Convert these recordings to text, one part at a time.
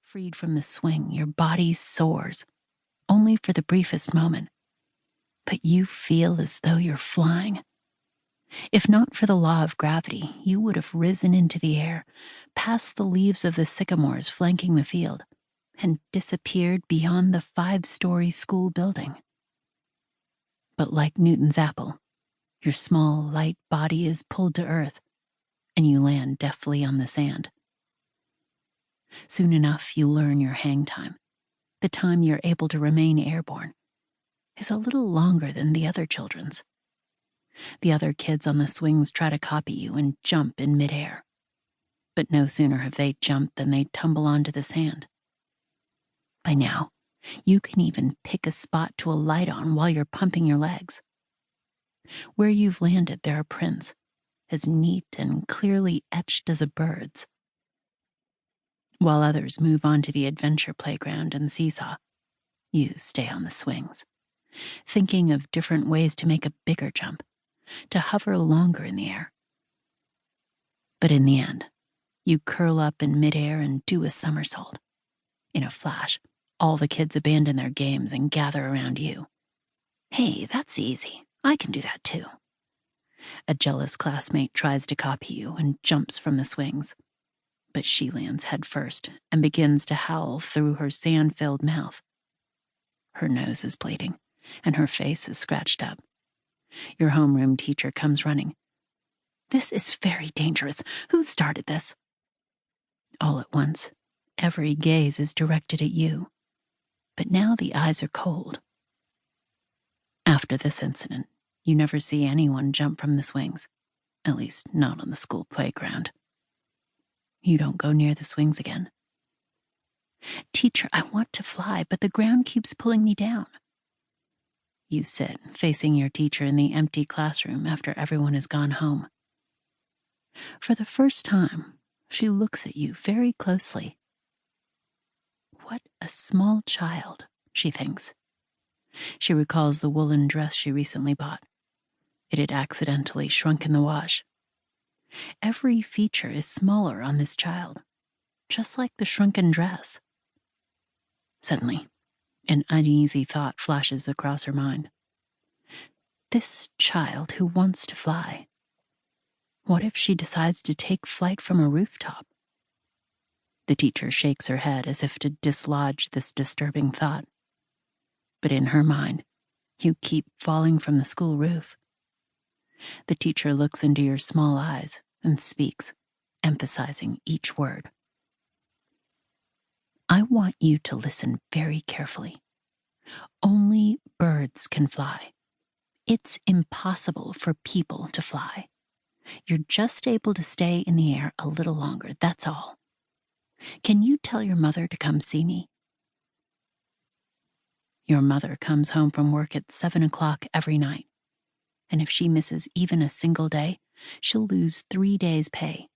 Freed from the swing, your body soars, only for the briefest moment. But you feel as though you're flying. If not for the law of gravity, you would have risen into the air, past the leaves of the sycamores flanking the field, and disappeared beyond the 5-story school building. But like Newton's apple, your small, light body is pulled to earth, and you land deftly on the sand. Soon enough, you learn your hang time. The time you're able to remain airborne is a little longer than the other children's. The other kids on the swings try to copy you and jump in midair. But no sooner have they jumped than they tumble onto the sand. By now, you can even pick a spot to alight on while you're pumping your legs. Where you've landed, there are prints, as neat and clearly etched as a bird's. While others move on to the adventure playground and seesaw, you stay on the swings, thinking of different ways to make a bigger jump, to hover longer in the air. But in the end, you curl up in midair and do a somersault. In a flash, all the kids abandon their games and gather around you. Hey, that's easy. I can do that too. A jealous classmate tries to copy you and jumps from the swings. But she lands head first and begins to howl through her sand-filled mouth. Her nose is bleeding, and her face is scratched up. Your homeroom teacher comes running. This is very dangerous. Who started this? All at once, every gaze is directed at you. But now the eyes are cold. After this incident, you never see anyone jump from the swings, at least not on the school playground. You don't go near the swings again. Teacher, I want to fly, but the ground keeps pulling me down. You sit, facing your teacher in the empty classroom after everyone has gone home. For the first time, she looks at you very closely. What a small child, she thinks. She recalls the woolen dress she recently bought. It had accidentally shrunk in the wash. Every feature is smaller on this child, just like the shrunken dress. Suddenly, an uneasy thought flashes across her mind. This child who wants to fly. What if she decides to take flight from a rooftop? The teacher shakes her head as if to dislodge this disturbing thought. But in her mind, you keep falling from the school roof. The teacher looks into your small eyes and speaks, emphasizing each word. I want you to listen very carefully. Only birds can fly. It's impossible for people to fly. You're just able to stay in the air a little longer, that's all. Can you tell your mother to come see me? Your mother comes home from work at 7 o'clock every night. And if she misses even a single day, she'll lose 3 days' pay.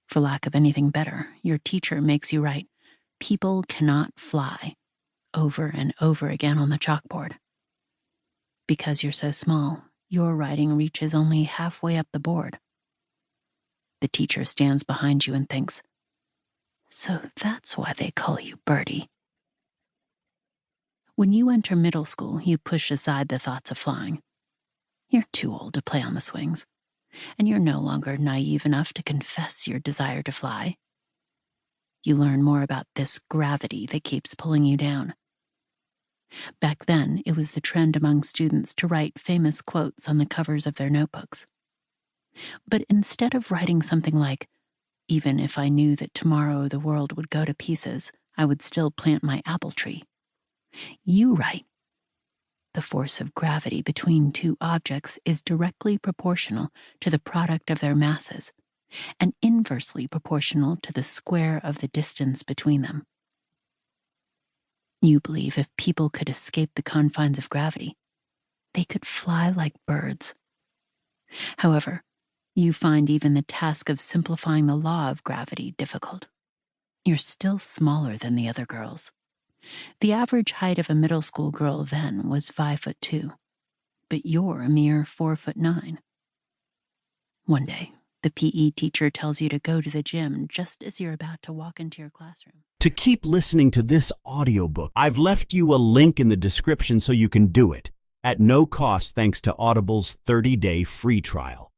For lack of anything better, your teacher makes you write, "People cannot fly," over and over again on the chalkboard. Because you're so small, your writing reaches only halfway up the board. The teacher stands behind you and thinks, so that's why they call you Birdie. When you enter middle school, you push aside the thoughts of flying. You're too old to play on the swings, and you're no longer naive enough to confess your desire to fly. You learn more about this gravity that keeps pulling you down. Back then, it was the trend among students to write famous quotes on the covers of their notebooks. But instead of writing something like, "Even if I knew that tomorrow the world would go to pieces, I would still plant my apple tree," you write, "The force of gravity between two objects is directly proportional to the product of their masses, and inversely proportional to the square of the distance between them." You believe if people could escape the confines of gravity, they could fly like birds. However, you find even the task of simplifying the law of gravity difficult. You're still smaller than the other girls. The average height of a middle school girl then was 5'2", but you're a mere 4'9". One day, The PE teacher tells you to go to the gym just as you're about to walk into your classroom. To keep listening to this audiobook, I've left you a link in the description so you can do it at no cost thanks to Audible's 30-day free trial.